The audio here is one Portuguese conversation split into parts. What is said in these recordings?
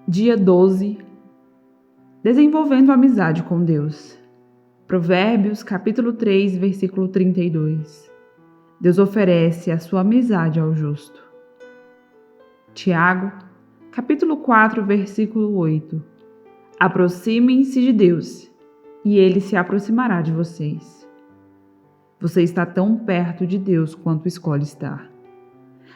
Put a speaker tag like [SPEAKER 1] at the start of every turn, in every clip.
[SPEAKER 1] Dia 12. Desenvolvendo a amizade com Deus. Provérbios, capítulo 3, versículo 32. Deus oferece a sua amizade ao justo. Tiago, capítulo 4, versículo 8. Aproximem-se de Deus, e Ele se aproximará de vocês. Você está tão perto de Deus quanto escolhe estar.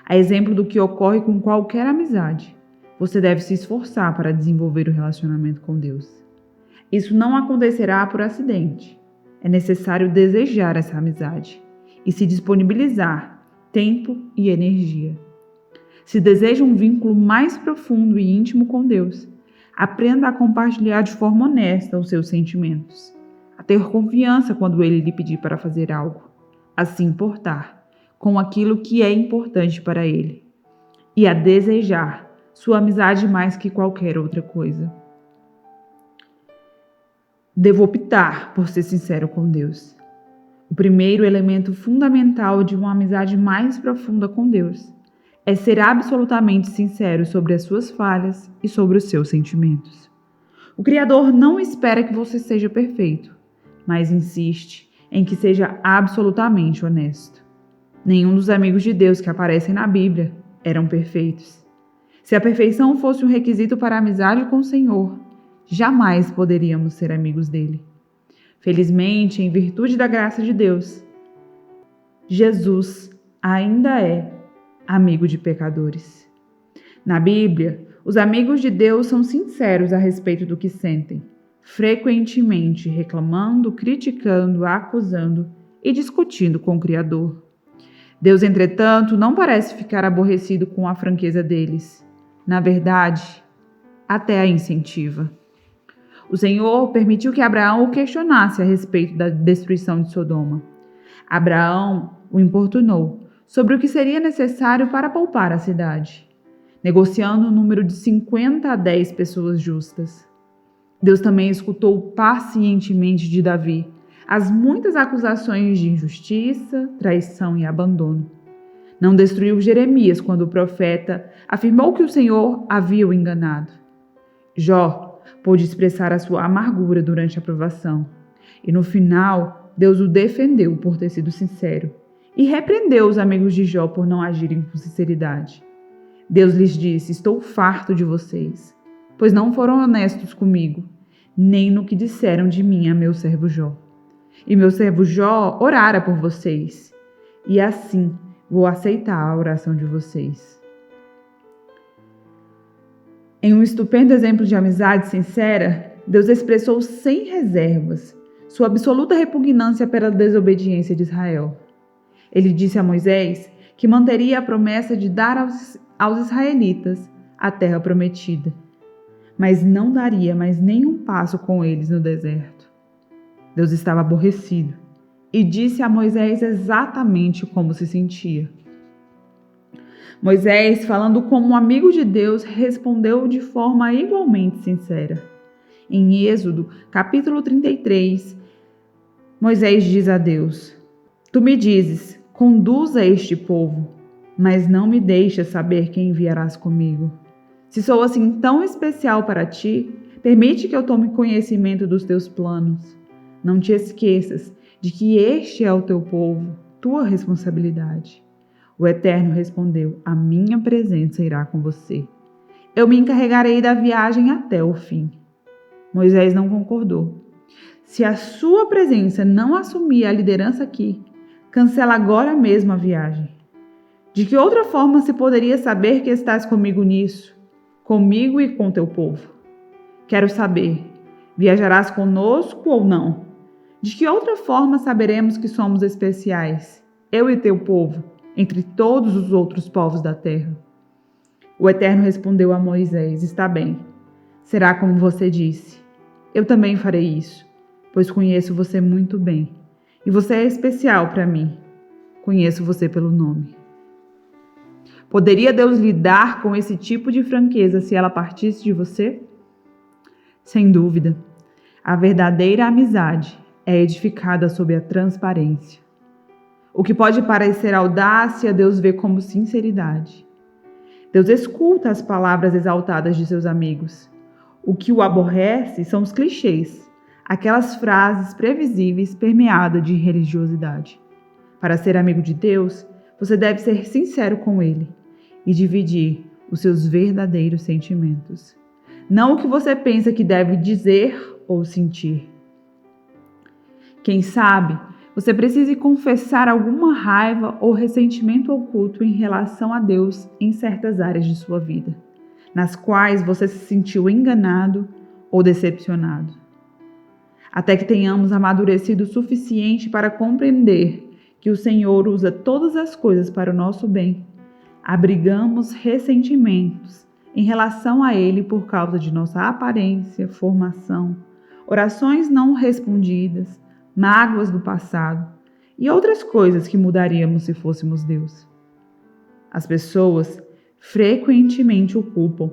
[SPEAKER 1] A exemplo do que ocorre com qualquer amizade, você deve se esforçar para desenvolver o relacionamento com Deus. Isso não acontecerá por acidente. É necessário desejar essa amizade e se disponibilizar tempo e energia. Se deseja um vínculo mais profundo e íntimo com Deus, aprenda a compartilhar de forma honesta os seus sentimentos, a ter confiança quando Ele lhe pedir para fazer algo, a se importar com aquilo que é importante para Ele e a desejar sua amizade mais que qualquer outra coisa. Devo optar por ser sincero com Deus. O primeiro elemento fundamental de uma amizade mais profunda com Deus é ser absolutamente sincero sobre as suas falhas e sobre os seus sentimentos. O Criador não espera que você seja perfeito, mas insiste em que seja absolutamente honesto. Nenhum dos amigos de Deus que aparecem na Bíblia eram perfeitos. Se a perfeição fosse um requisito para a amizade com o Senhor, jamais poderíamos ser amigos dele. Felizmente, em virtude da graça de Deus, Jesus ainda é amigo de pecadores. Na Bíblia, os amigos de Deus são sinceros a respeito do que sentem, frequentemente reclamando, criticando, acusando e discutindo com o Criador. Deus, entretanto, não parece ficar aborrecido com a franqueza deles. Na verdade, até a incentiva. O Senhor permitiu que Abraão o questionasse a respeito da destruição de Sodoma. Abraão o importunou sobre o que seria necessário para poupar a cidade, negociando o número de 50 a 10 pessoas justas. Deus também escutou pacientemente de Davi as muitas acusações de injustiça, traição e abandono. Não destruiu Jeremias quando o profeta afirmou que o Senhor havia o enganado. Jó pôde expressar a sua amargura durante a provação. E no final, Deus o defendeu por ter sido sincero e repreendeu os amigos de Jó por não agirem com sinceridade. Deus lhes disse: estou farto de vocês, pois não foram honestos comigo, nem no que disseram de mim a meu servo Jó. E meu servo Jó orara por vocês, e assim vou aceitar a oração de vocês. Em um estupendo exemplo de amizade sincera, Deus expressou sem reservas sua absoluta repugnância pela desobediência de Israel. Ele disse a Moisés que manteria a promessa de dar aos israelitas a terra prometida, mas não daria mais nenhum passo com eles no deserto. Deus estava aborrecido e disse a Moisés exatamente como se sentia. Moisés, falando como um amigo de Deus, respondeu de forma igualmente sincera. Em Êxodo, capítulo 33, Moisés diz a Deus: tu me dizes, conduza este povo, mas não me deixas saber quem enviarás comigo. Se sou assim tão especial para ti, permite que eu tome conhecimento dos teus planos. Não te esqueças de que este é o teu povo, tua responsabilidade. O Eterno respondeu: a minha presença irá com você. Eu me encarregarei da viagem até o fim. Moisés não concordou. Se a sua presença não assumir a liderança aqui, cancela agora mesmo a viagem. De que outra forma se poderia saber que estás comigo nisso, comigo e com teu povo? Quero saber, viajarás conosco ou não? De que outra forma saberemos que somos especiais, eu e teu povo, entre todos os outros povos da terra? O Eterno respondeu a Moisés: está bem, será como você disse. Eu também farei isso, pois conheço você muito bem, e você é especial para mim. Conheço você pelo nome. Poderia Deus lidar com esse tipo de franqueza se ela partisse de você? Sem dúvida, a verdadeira amizade é edificada sob a transparência. O que pode parecer audácia, Deus vê como sinceridade. Deus escuta as palavras exaltadas de seus amigos. O que o aborrece são os clichês, aquelas frases previsíveis permeadas de religiosidade. Para ser amigo de Deus, você deve ser sincero com Ele e dividir os seus verdadeiros sentimentos. Não o que você pensa que deve dizer ou sentir. Quem sabe, você precise confessar alguma raiva ou ressentimento oculto em relação a Deus em certas áreas de sua vida, nas quais você se sentiu enganado ou decepcionado. Até que tenhamos amadurecido o suficiente para compreender que o Senhor usa todas as coisas para o nosso bem, abrigamos ressentimentos em relação a Ele por causa de nossa aparência, formação, orações não respondidas, mágoas do passado e outras coisas que mudaríamos se fôssemos Deus. As pessoas frequentemente o culpam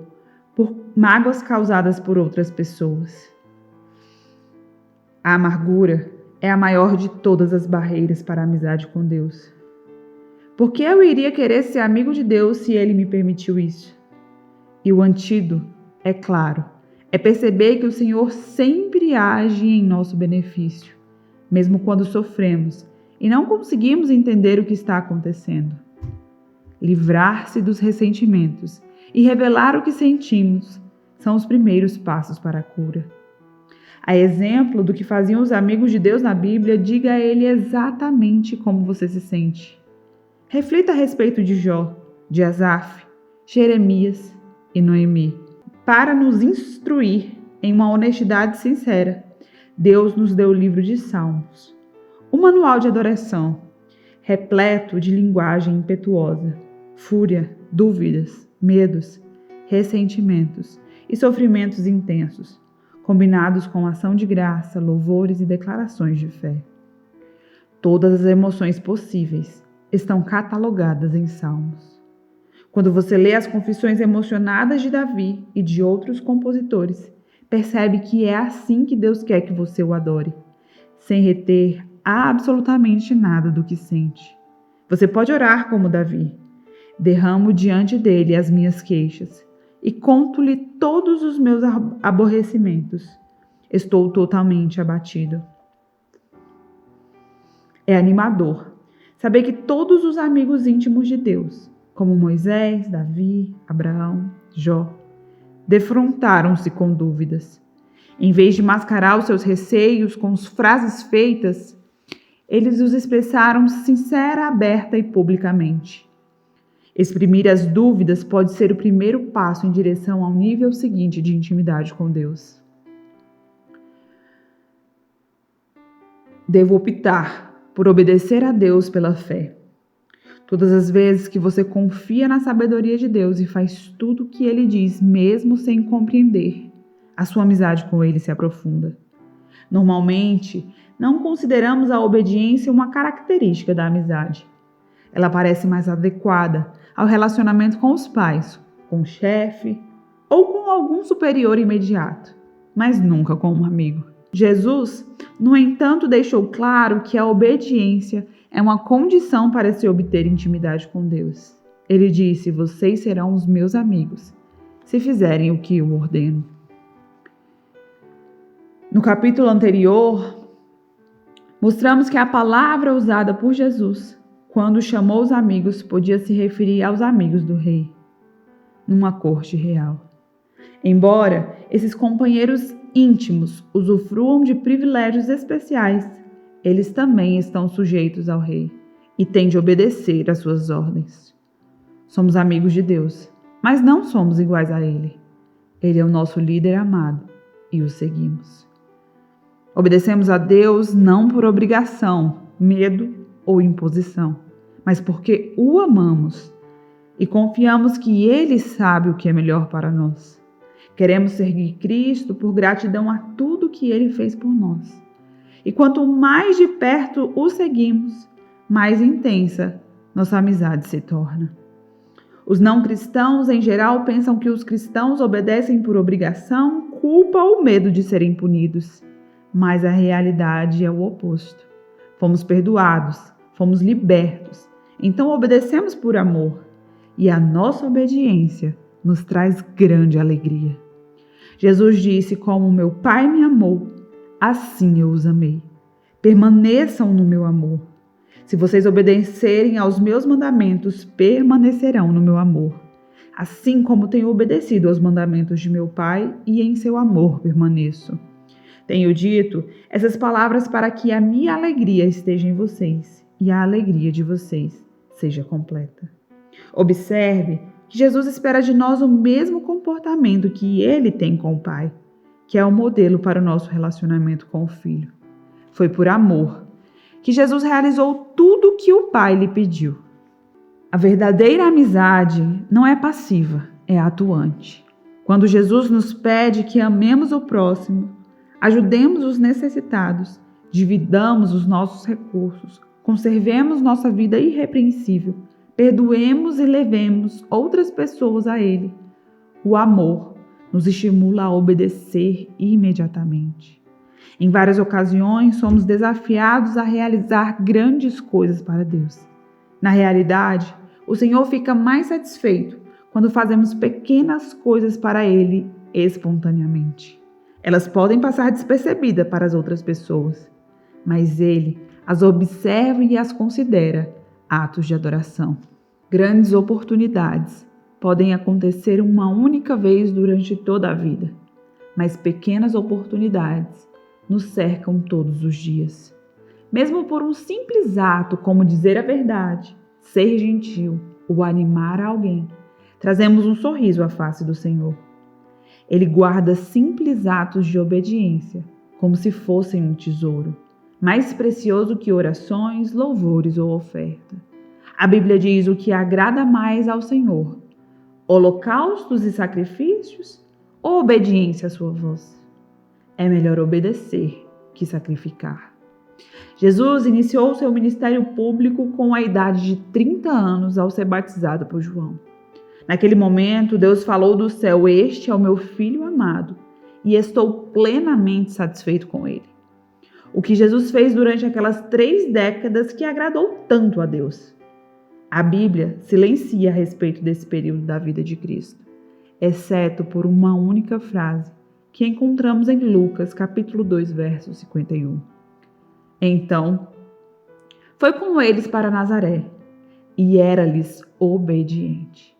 [SPEAKER 1] por mágoas causadas por outras pessoas. A amargura é a maior de todas as barreiras para a amizade com Deus. Por que eu iria querer ser amigo de Deus se Ele me permitiu isso? E o antídoto, é claro, é perceber que o Senhor sempre age em nosso benefício, mesmo quando sofremos e não conseguimos entender o que está acontecendo. Livrar-se dos ressentimentos e revelar o que sentimos são os primeiros passos para a cura. A exemplo do que faziam os amigos de Deus na Bíblia, diga a Ele exatamente como você se sente. Reflita a respeito de Jó, de Asaf, Jeremias e Noemi. Para nos instruir em uma honestidade sincera, Deus nos deu o livro de Salmos, um manual de adoração, repleto de linguagem impetuosa, fúria, dúvidas, medos, ressentimentos e sofrimentos intensos, combinados com ação de graça, louvores e declarações de fé. Todas as emoções possíveis estão catalogadas em Salmos. Quando você lê as confissões emocionadas de Davi e de outros compositores, percebe que é assim que Deus quer que você o adore, sem reter absolutamente nada do que sente. Você pode orar como Davi. Derramo diante dele as minhas queixas e conto-lhe todos os meus aborrecimentos. Estou totalmente abatido. É animador saber que todos os amigos íntimos de Deus, como Moisés, Davi, Abraão, Jó, defrontaram-se com dúvidas. Em vez de mascarar os seus receios com frases feitas, eles os expressaram sincera, aberta e publicamente. Exprimir as dúvidas pode ser o primeiro passo em direção ao nível seguinte de intimidade com Deus. Devo optar por obedecer a Deus pela fé. Todas as vezes que você confia na sabedoria de Deus e faz tudo o que Ele diz, mesmo sem compreender, a sua amizade com Ele se aprofunda. Normalmente, não consideramos a obediência uma característica da amizade. Ela parece mais adequada ao relacionamento com os pais, com o chefe ou com algum superior imediato, mas nunca com um amigo. Jesus, no entanto, deixou claro que a obediência é uma condição para se obter intimidade com Deus. Ele disse: "Vocês serão os meus amigos, se fizerem o que eu ordeno." No capítulo anterior, mostramos que a palavra usada por Jesus, quando chamou os amigos, podia se referir aos amigos do rei, numa corte real. Embora esses companheiros íntimos usufruam de privilégios especiais, eles também estão sujeitos ao rei e têm de obedecer às suas ordens. Somos amigos de Deus, mas não somos iguais a Ele. Ele é o nosso líder amado e o seguimos. Obedecemos a Deus não por obrigação, medo ou imposição, mas porque o amamos e confiamos que Ele sabe o que é melhor para nós. Queremos seguir Cristo por gratidão a tudo que Ele fez por nós. E quanto mais de perto o seguimos, mais intensa nossa amizade se torna. Os não cristãos, em geral, pensam que os cristãos obedecem por obrigação, culpa ou medo de serem punidos. Mas a realidade é o oposto. Fomos perdoados, fomos libertos, então obedecemos por amor. e a nossa obediência nos traz grande alegria. Jesus disse: como meu Pai me amou, assim eu os amei. Permaneçam no meu amor. Se vocês obedecerem aos meus mandamentos, permanecerão no meu amor. Assim como tenho obedecido aos mandamentos de meu Pai e em seu amor permaneço. Tenho dito essas palavras para que a minha alegria esteja em vocês e a alegria de vocês seja completa. Observe que Jesus espera de nós o mesmo comportamento que ele tem com o Pai, que é o modelo para o nosso relacionamento com o Filho. Foi por amor que Jesus realizou tudo o que o Pai lhe pediu. A verdadeira amizade não é passiva, é atuante. Quando Jesus nos pede que amemos o próximo, ajudemos os necessitados, dividamos os nossos recursos, conservemos nossa vida irrepreensível, perdoemos e levemos outras pessoas a Ele. O amor nos estimula a obedecer imediatamente. Em várias ocasiões, somos desafiados a realizar grandes coisas para Deus. Na realidade, o Senhor fica mais satisfeito quando fazemos pequenas coisas para Ele espontaneamente. Elas podem passar despercebidas para as outras pessoas, mas Ele as observa e as considera atos de adoração. Grandes oportunidades podem acontecer uma única vez durante toda a vida, mas pequenas oportunidades nos cercam todos os dias. Mesmo por um simples ato como dizer a verdade, ser gentil ou animar alguém, trazemos um sorriso à face do Senhor. Ele guarda simples atos de obediência como se fossem um tesouro, mais precioso que orações, louvores ou oferta. A Bíblia diz: o que agrada mais ao Senhor, holocaustos e sacrifícios ou obediência à sua voz? É melhor obedecer que sacrificar. Jesus iniciou seu ministério público com a idade de 30 anos ao ser batizado por João. Naquele momento, Deus falou do céu: este é o meu filho amado e estou plenamente satisfeito com ele. O que Jesus fez durante aquelas 3 décadas que agradou tanto a Deus. A Bíblia silencia a respeito desse período da vida de Cristo, exceto por uma única frase que encontramos em Lucas, capítulo 2, verso 51. Então, foi com eles para Nazaré e era-lhes obediente.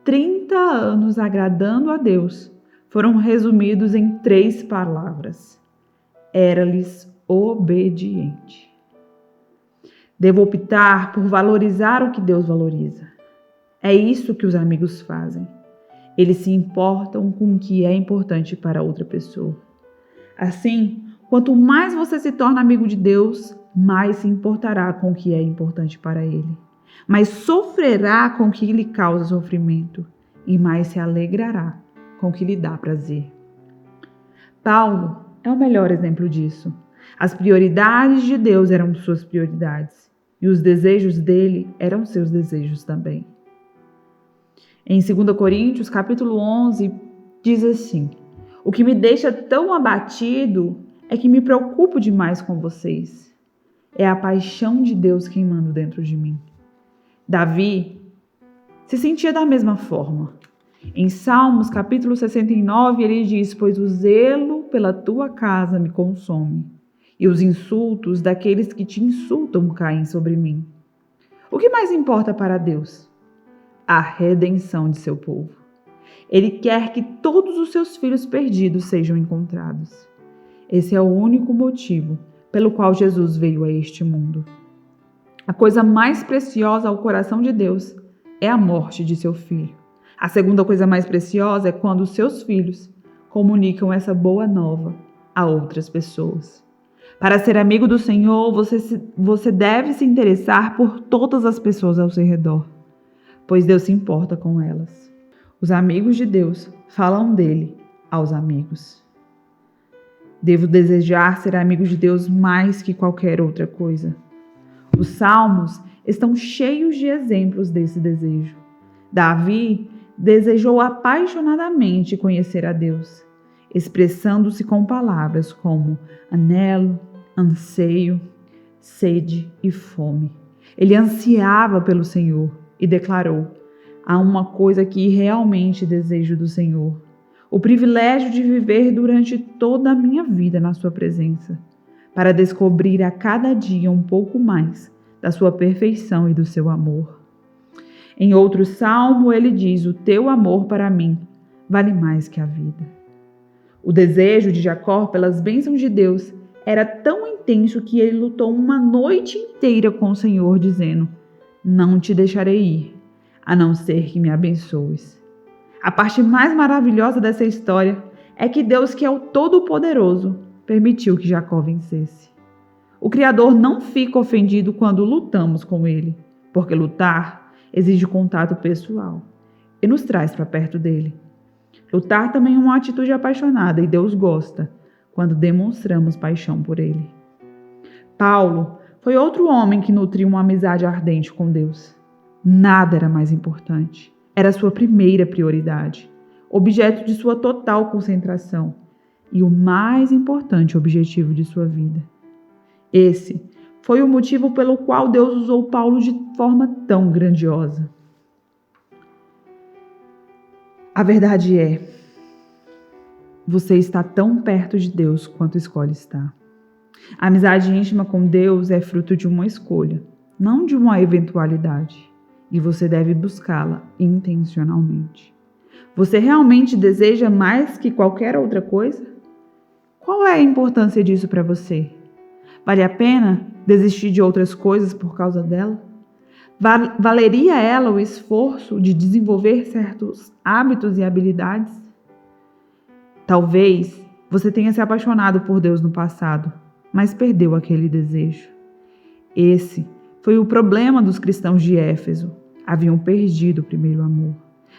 [SPEAKER 1] 30 anos agradando a Deus foram resumidos em 3 palavras: era-lhes obediente. Devo optar por valorizar o que Deus valoriza. É isso que os amigos fazem. Eles se importam com o que é importante para outra pessoa. Assim, quanto mais você se torna amigo de Deus, mais se importará com o que é importante para Ele. Mais sofrerá com o que lhe causa sofrimento e mais se alegrará com o que lhe dá prazer. Paulo é o melhor exemplo disso. As prioridades de Deus eram suas prioridades e os desejos dele eram seus desejos também. Em 2 Coríntios, capítulo 11, diz assim: o que me deixa tão abatido é que me preocupo demais com vocês. É a paixão de Deus queimando dentro de mim. Davi se sentia da mesma forma. Em Salmos, capítulo 69, ele diz: pois o zelo pela tua casa me consome, e os insultos daqueles que te insultam caem sobre mim. O que mais importa para Deus? A redenção de seu povo. Ele quer que todos os seus filhos perdidos sejam encontrados. Esse é o único motivo pelo qual Jesus veio a este mundo. A coisa mais preciosa ao coração de Deus é a morte de seu filho. A segunda coisa mais preciosa é quando os seus filhos comunicam essa boa nova a outras pessoas. Para ser amigo do Senhor, você deve se interessar por todas as pessoas ao seu redor, pois Deus se importa com elas. Os amigos de Deus falam dele aos amigos. Devo desejar ser amigo de Deus mais que qualquer outra coisa. Os Salmos estão cheios de exemplos desse desejo. Davi desejou apaixonadamente conhecer a Deus, expressando-se com palavras como anelo, anseio, sede e fome. Ele ansiava pelo Senhor e declarou: Há uma coisa que realmente desejo do Senhor: o privilégio de viver durante toda a minha vida na sua presença, para descobrir a cada dia um pouco mais da sua perfeição e do seu amor. Em outro salmo, ele diz: o teu amor para mim vale mais que a vida. O desejo de Jacó pelas bênçãos de Deus era tão intenso que ele lutou uma noite inteira com o Senhor, dizendo: não te deixarei ir, a não ser que me abençoes. A parte mais maravilhosa dessa história é que Deus, que é o Todo-Poderoso, permitiu que Jacó vencesse. O Criador não fica ofendido quando lutamos com Ele, porque lutar exige contato pessoal e nos traz para perto dele. Lutar também é uma atitude apaixonada e Deus gosta quando demonstramos paixão por Ele. Paulo foi outro homem que nutriu uma amizade ardente com Deus. Nada era mais importante. Era sua primeira prioridade, objeto de sua total concentração e o mais importante objetivo de sua vida. Esse foi o motivo pelo qual Deus usou Paulo de forma tão grandiosa. A verdade é, você está tão perto de Deus quanto escolhe estar. A amizade íntima com Deus é fruto de uma escolha, não de uma eventualidade, e você deve buscá-la intencionalmente. Você realmente deseja mais que qualquer outra coisa? Qual é a importância disso para você? Vale a pena desistir de outras coisas por causa dela? Valeria ela o esforço de desenvolver certos hábitos e habilidades? Talvez você tenha se apaixonado por Deus no passado, mas perdeu aquele desejo. Esse foi o problema dos cristãos de Éfeso. Haviam perdido o primeiro amor.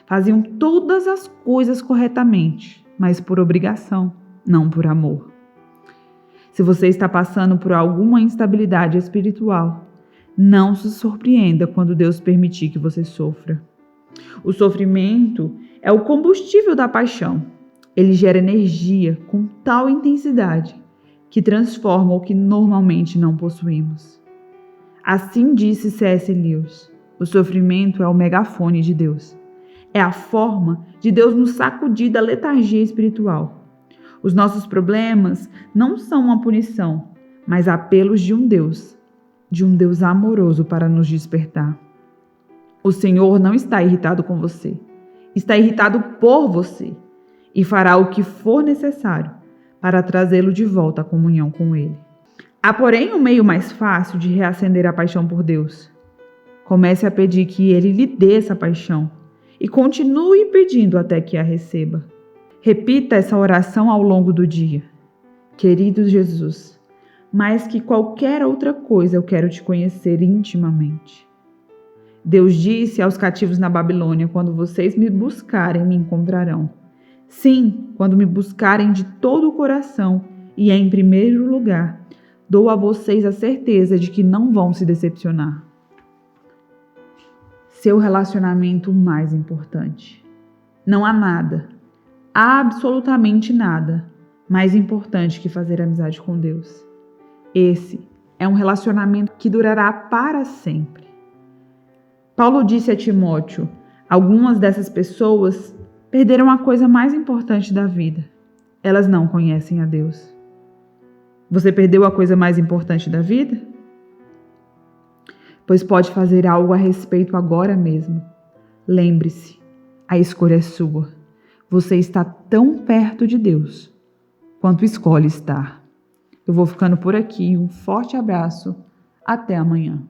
[SPEAKER 1] Faziam todas as coisas corretamente, mas por obrigação, não por amor. Se você está passando por alguma instabilidade espiritual, não se surpreenda quando Deus permitir que você sofra. O sofrimento é o combustível da paixão. Ele gera energia com tal intensidade que transforma o que normalmente não possuímos. Assim disse C.S. Lewis: o sofrimento é o megafone de Deus. É a forma de Deus nos sacudir da letargia espiritual. Os nossos problemas não são uma punição, mas apelos de um Deus amoroso para nos despertar. O Senhor não está irritado com você, está irritado por você e fará o que for necessário para trazê-lo de volta à comunhão com Ele. Há, porém, um meio mais fácil de reacender a paixão por Deus. Comece a pedir que Ele lhe dê essa paixão e continue pedindo até que a receba. Repita essa oração ao longo do dia. Querido Jesus, mais que qualquer outra coisa eu quero te conhecer intimamente. Deus disse aos cativos na Babilônia: quando vocês me buscarem, me encontrarão. Sim, quando me buscarem de todo o coração e em primeiro lugar, dou a vocês a certeza de que não vão se decepcionar. Seu relacionamento mais importante. Não há nada, absolutamente nada, mais importante que fazer amizade com Deus. Esse é um relacionamento que durará para sempre. Paulo disse a Timóteo: algumas dessas pessoas perderam a coisa mais importante da vida. Elas não conhecem a Deus. Você perdeu a coisa mais importante da vida? Pois pode fazer algo a respeito agora mesmo. Lembre-se, a escolha é sua. Você está tão perto de Deus quanto escolhe estar. Eu vou ficando por aqui. Um forte abraço. Até amanhã.